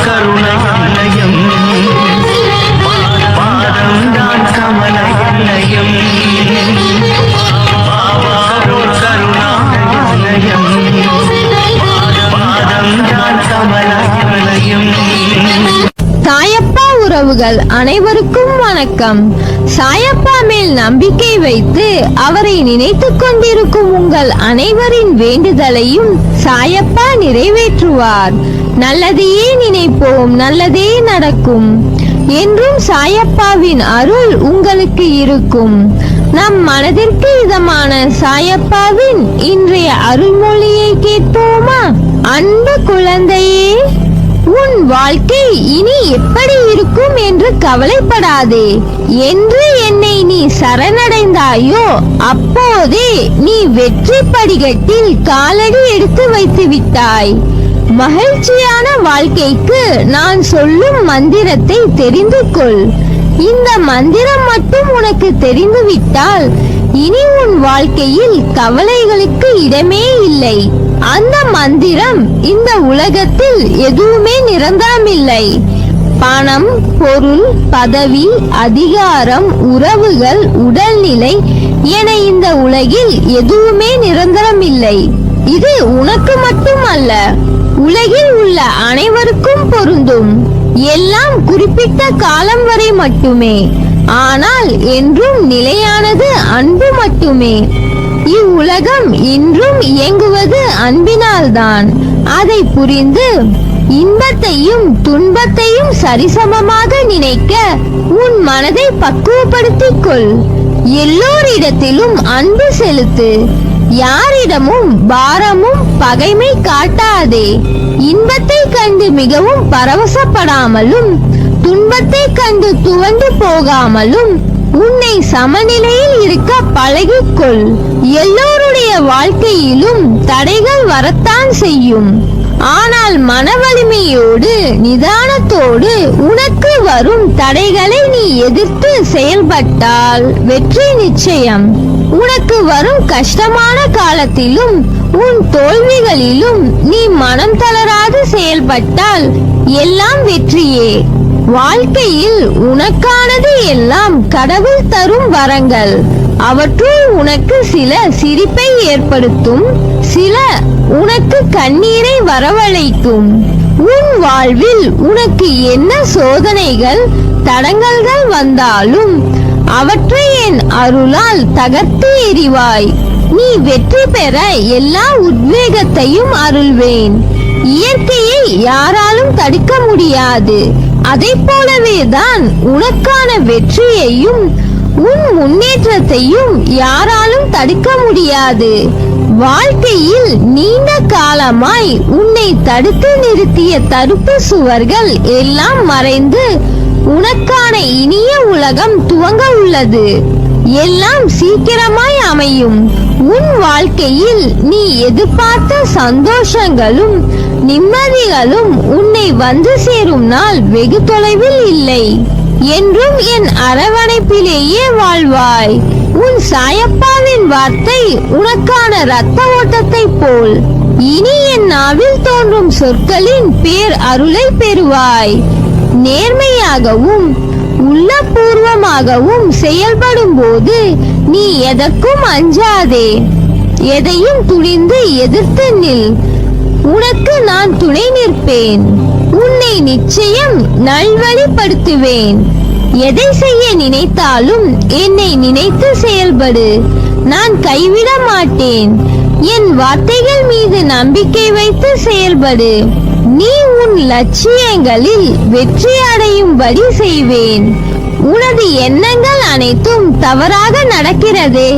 கருணாலயம் பாதம்தான் கமலயம் கருணாலயம் பாதம்தான் கமலயம். சாயப்பா உறவுகள் அனைவருக்கும் வணக்கம். சாயப்பா மேல் நம்பிக்கை வைத்து அவரை நினைத்துக் கொண்டிருக்கும் உங்கள் அனைவரின் வேண்டுதலையும் சாயப்பா நிறைவேற்றுவார். நல்லதையே நினைப்போம், நல்லதே நடக்கும் என்றும் சாயப்பாவின் அருள் உங்களுக்கு இருக்கும். நம் மனதிற்கு இதமான சாயப்பாவின் இன்றைய அருள்மொழியை கேட்போமா? அன்பு குழந்தையே, உன் வாழ்க்கை இனி எப்படி இருக்கும் என்று கவலைப்படாதே. என்று என்னை நீ சரணடைந்தாயோ அப்போதே நீ வெற்றி படிகட்டில் காலடி எடுத்து வைத்து விட்டாய். மகிழ்ச்சியான வாழ்க்கைக்கு நான் சொல்லும் மந்திரத்தை தெரிந்து கொள். இந்த மந்திரம் மட்டும் உனக்கு தெரிந்துவிட்டால் இனி உன் வாழ்க்கையில் கவலைகளுக்கு இடமே இல்லை. அந்த மந்திரம், இந்த உலகத்தில் எதுவுமே நிரந்தரமில்லை. பணம், பொருள், பதவி, அதிகாரம், உறவுகள், உடல்நிலை என இந்த உலகில் எதுவுமே நிரந்தரமில்லை. இது உனக்கு மட்டுமல்ல, உலகில் உள்ள அனைவருக்கும் பொருந்தும். எல்லாம் குறிப்பிட்ட காலம் வரை மட்டுமே. ஆனால் என்றும் நிலையானது அன்பு மட்டுமே. இவ்வுலகம் இன்றும் இயங்குவது அன்பினால்தான். அதை புரிந்து இன்பத்தையும் துன்பத்தையும் சரிசமமாக நினைக்க உன் மனதை பக்குவப்படுத்திக் கொள். எல்லோரிடத்திலும் அன்பு செலுத்து. யாரிடமும் பாரமும் பகைமை காட்டாதே. இன்பத்தை கண்டு மிகவும் பரவசப்படாமலும் துன்பத்தை கண்டு துவண்டு போகாமலும் உன்னை சமநிலையில் இருக்க பழகிக்கொள். எல்லோருடைய வாழ்க்கையிலும் தடைகள் வரத்தான் செய்யும். ஆனால் மன வலிமையோடு நிதானத்தோடு உனக்கு வரும் தடைகளை நீ எதிர்த்து செயல்பட்டால் வெற்றி நிச்சயம். உனக்கு வரும் கஷ்டமான காலத்திலும் உன் தோல்விகளிலும் நீ மனம் தளராது செயல்பட்டால் எல்லாம் வெற்றியே. வாழ்க்கையில் உனக்கானது எல்லாம் கடவுள் தரும் வரங்கள். அவற்றுள் உனக்கு சில சிரிப்பை ஏற்படுத்தும், சில உனக்கு கண்ணீரை வரவழைக்கும். உன் வாழ்வில் உனக்கு என்ன சோதனைகள் தடங்கல்கள் வந்தாலும் அவற்றை என் அருளால் தகர்த்து எறிவாய். நீ வெற்றி பெற எல்லா உத்வேகத்தையும் அருள்வேன். இயற்கையை யாராலும் தடுக்க முடியாது. அதை போலவேதான் உனக்கான வெற்றியையும் உன் முன்னேற்றத்தையும் யாராலும் தடுக்க முடியாது. வாழ்க்கையில் நீண்ட காலமாய் உன்னை தடுத்து நிறுத்திய தடுப்பு சுவர்கள் எல்லாம் மறைந்து உனக்கான இனிய உலகம் துவங்க உள்ளது. எல்லாம் சீக்கிரமாய் அமையும். உன் வாழ்க்கையில் நீ எதிர்பார்த்த சந்தோஷங்களும் நிம்மதிகளும் உன்னை வந்து சேரும் நாள் வெகு தொலைவில் இல்லை. என்றும் என் அரவணைப்பிலேயே வாழ்வாய். உன் சாயப்பாவின் வார்த்தை உனக்கான இரத்த ஓட்டத்தை போல். இனி என் நாவில் தோன்றும் சொற்களின் பேர் அருளை பெறுவாய். நேர்மையாகவும் உள்ளபூர்வமாகவும் செயல்படும் போது நீ எதற்கும் அஞ்சாதே. எதையும் துணிந்து எதிர்த்து நில். உனக்கு நான் துணை நிற்பேன். உன்னை நிச்சயம் நல்வழிப்படுத்துவேன். எதை செய்ய நினைத்தாலும் என்னை நினைத்து செயல்படு. நான் கைவிட மாட்டேன். என் வார்த்தைகள் மீது நம்பிக்கை வைத்து செயல்படு. நீ உன் லட்சியங்களில் வெற்றி அடையும்படி செய்வேன். உனது எண்ணங்கள் அனைத்தும் தவறாக நடக்கிறதே,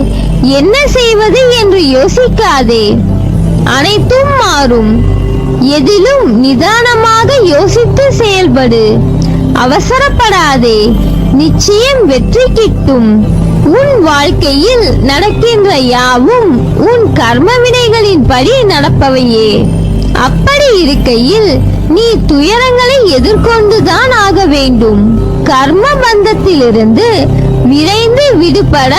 என்ன செய்வது என்று யோசிக்காதே. அனைத்தும் மாறும். எதிலும் நிதானமாக யோசித்து செயல்படு. அவசரப்படாதே. நிச்சயம் வெற்றி கிட்டும். உன் வாழ்க்கையில் நடக்கின்ற யாவும் உன் கர்ம வினைகளின் படி நடப்பவையே. அப்படி இருக்கையில் நீ துயரங்களை எதிர்கொண்டுதான் ஆக வேண்டும். கர்ம பந்தத்திலிருந்து விரைந்து விடுபட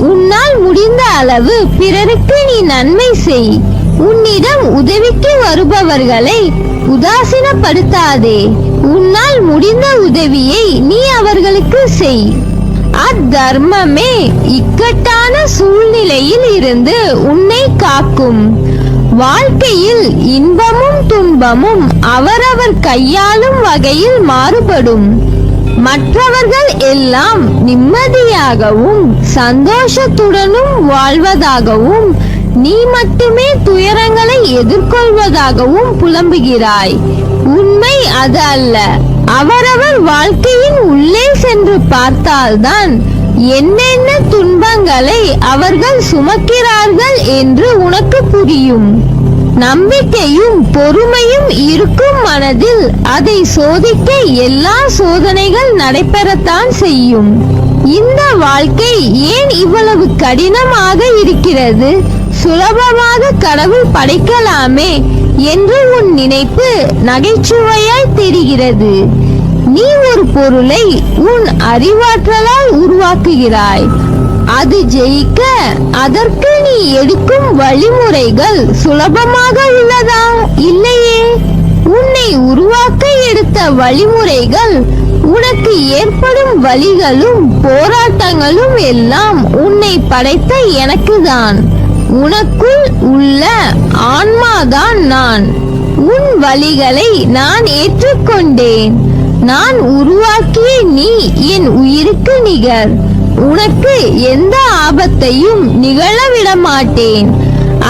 உன்னால் முடிந்த அளவு பிறருக்கு நீ நன்மை செய். உன்னிடம் உதவிக்கு வருபவர்களை உதாசீனப்படுத்தாதே. உன்னால் முடிந்த உதவியை நீ அவர்களுக்கு செய். அத்தர்மமே இக்கட்டான சூழ்நிலையில் இருந்து உன்னை காக்கும். வாழ்க்கையில் இன்பமும் துன்பமும் அவரவர் கையாளும் வகையில் மாறுபடும். மற்றவர்கள் எல்லாம் நிம்மதியாகவும் சந்தோஷத்துடனும் வாழ்வதாகவும் நீ மட்டுமே துயரங்களை எதிர்கொள்வதாகவும் புலம்புகிறாய். உண்மை அது அல்ல. அவரவர் வாழ்க்கையின் உள்ளே சென்று பார்த்தால்தான் என்னென்ன துன்பங்களை அவர்கள் சுமக்கிறார்கள் என்று உனக்கு புரியும். நம்பிக்கையும் பொறுமையும் இருக்கும் மனதில் அதை சோதிக்க எல்லா சோதனைகள் நடைபெறத்தான் செய்யும். இந்த வாழ்க்கை ஏன் இவ்வளவு கடினமாக இருக்கிறது? சுலபமாக கடவுள் படைக்கலாமே என்று உன் நினைப்பு நகைச்சுவையாய் தெரிகிறது. நீ ஒரு பொருளை உன் அறிவாற்றலால் உருவாக்குகிறாய். அது ஜெயிக்க அதற்கு நீ எடுக்கும் வழிமுறைகள் சுலபமாக உள்ளதா? இல்லையே. உன்னை உருவாக்க எடுத்த வழிமுறைகள், உனக்கு ஏற்படும் வலிகளும் போராட்டங்களும் எல்லாம் உன்னை படைத்த எனக்குதான். உனக்குள் உள்ள ஆன்மாதான் நான். உன் வலிகளை நான் ஏற்றுக்கொண்டேன். நான் உருவாக்கிய நீ என் உயிருக்கு நிகர். உனக்கு எந்த ஆபத்தையும் நிகழவிட மாட்டேன்.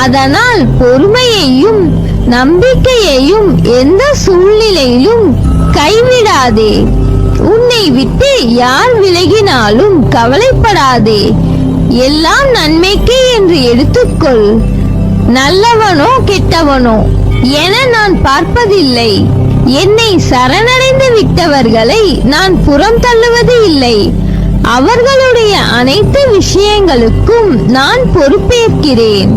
அதனால் பொறுமையையும் நம்பிக்கையையும் எந்த சூழ்நிலையிலும் கைவிடாதே. உன்னை விட்டு யார் விலகினாலும் கவலைப்படாதே. எல்லாம் நன்மைக்கே என்று எடுத்துக்கொள். நல்லவனோ கெட்டவனோ என நான் பார்ப்பதில்லை. என்னை சரணடைந்து விட்டவர்களை நான் புறம் தள்ளுவது இல்லை. அவர்களுடைய அனைத்து விஷயங்களுக்கும் நான் பொறுப்பேற்கிறேன்.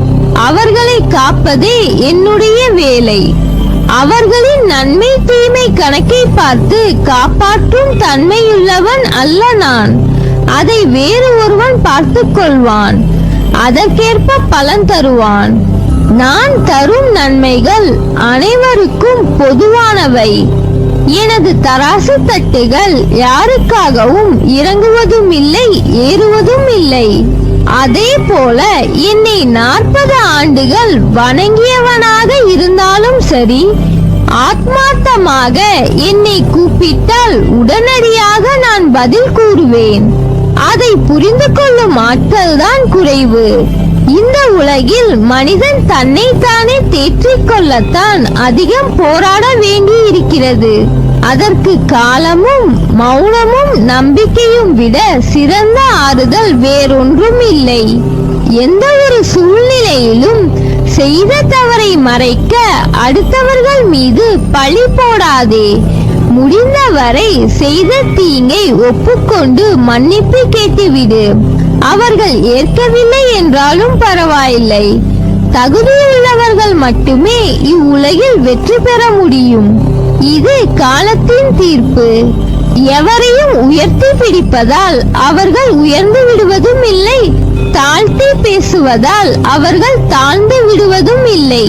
அவர்களை காப்பதே என்னுடைய வேலை. அவர்களின் நன்மை தீமை கணக்கை பார்த்து காப்பாற்றும் தன்மையுள்ளவன் அல்ல நான். அதை வேறு ஒருவன் பார்த்துக் கொள்வான். அதற்கேற்ப பலன் தருவான். நான் தரும் நன்மைகள் அனைவருக்கும் பொதுவானவை. எனது தராசு தட்டுகள் யாருக்காகவும் இறங்குவதும் இல்லை, ஏறுவதும் இல்லை. அதே போல என்னை 40 ஆண்டுகள் வணங்கியவனாக இருந்தாலும் சரி, ஆத்மார்த்தமாக என்னை கூப்பிட்டால் உடனடியாக நான் பதில் கூறுவேன். அதை புரிந்து கொள்ளும் ஆட்கள் தான் குறைவு. இந்த உலகில் மனிதன் தன்னைத்தானே தேற்றிக் கொள்ளத்தான் அதிகம் போராட வேண்டி இருக்கிறது. அதற்கு காலமும் மௌனமும் நம்பிக்கையும் விட சிறந்த ஆறுதல் வேறொன்றும் இல்லை. எந்த ஒரு சூழ்நிலையிலும் செய்த தவறை மறைக்க அடுத்தவர்கள் மீது பழி போடாதே. முடிந்தவரை செய்த தீங்கை ஒப்புக்கொண்டு மன்னிப்பு கேட்டுவிடு. அவர்கள் ஏற்கவில்லை என்றாலும் பரவாயில்லை. தகுதியுள்ளவர்கள் மட்டுமே இவ்வுலகில் வெற்றி பெற முடியும். இது காலத்தின் தீர்ப்பு. எவரையும் உயர்த்தி பிடிப்பதால் அவர்கள் உயர்ந்து விடுவதும் இல்லை, தாழ்த்தி பேசுவதால் அவர்கள் தாழ்ந்து விடுவதும் இல்லை.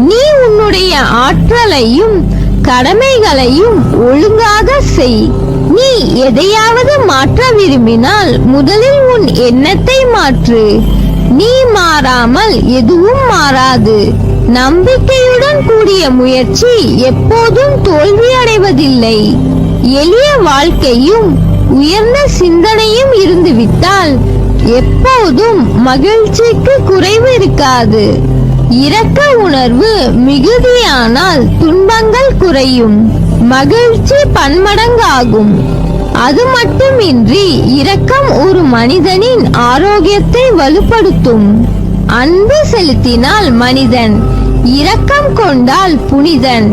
நீ உன்னுடைய ஆற்றலையும் கடமைகளையும் ஒழுங்காக செய். நீ எதையாவது மாற்ற விரும்பினால் முதலில் உன் எண்ணத்தை மாற்று. நீ மாறாமல் எதுவும் மாறாது. நம்பிக்கையுடன் கூடிய முயற்சி எப்போதும் தோல்வி அடைவதில்லை. எளிய வாழ்க்கையும் உயர்ந்த சிந்தனையும் இருந்துவிட்டால் எப்போதும் மகிழ்ச்சிக்கு குறைவு இருக்காது. இரக்க உணர்வு மிகுதியானால் துன்பங்கள் குறையும், மகிழ்ச்சி பன்மடங்காகும். அது மட்டுமின்றி இரக்கம் ஒரு மனிதனின் ஆரோக்கியத்தை வலுப்படுத்தும். அன்பு செலுத்தினால் மனிதன், இரக்கம் கொண்டால் புனிதன்.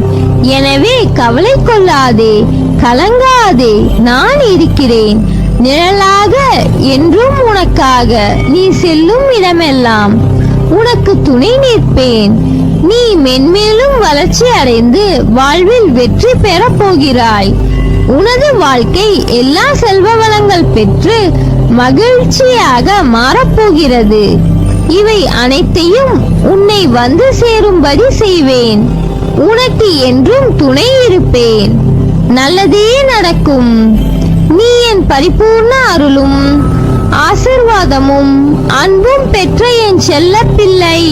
எனவே கவலை கொள்ளாதே, கலங்காதே. நான் இருக்கிறேன் நிழலாக என்றும் உனக்காக. நீ செல்லும் இடமெல்லாம் உனக்கு துணை நிற்பேன். நீ மென்மேலும் வளர்ச்சி அடைந்து வாழ்வில் வெற்றி பெற போகிறாய். உனது வாழ்க்கை எல்லா செல்வ வளங்கள் பெற்று மகிழ்ச்சியாக மாறப்போகிறது. இவை அனைத்தையும் உன்னை வந்து சேரும்படி செய்வேன். உனக்கு என்றும் துணை இருப்பேன். நல்லதே நடக்கும். நீ என் பரிபூர்ண அருளும் ஆசிர்வாதமும் அன்பும் பெற்ற என் செல்ல பிள்ளை.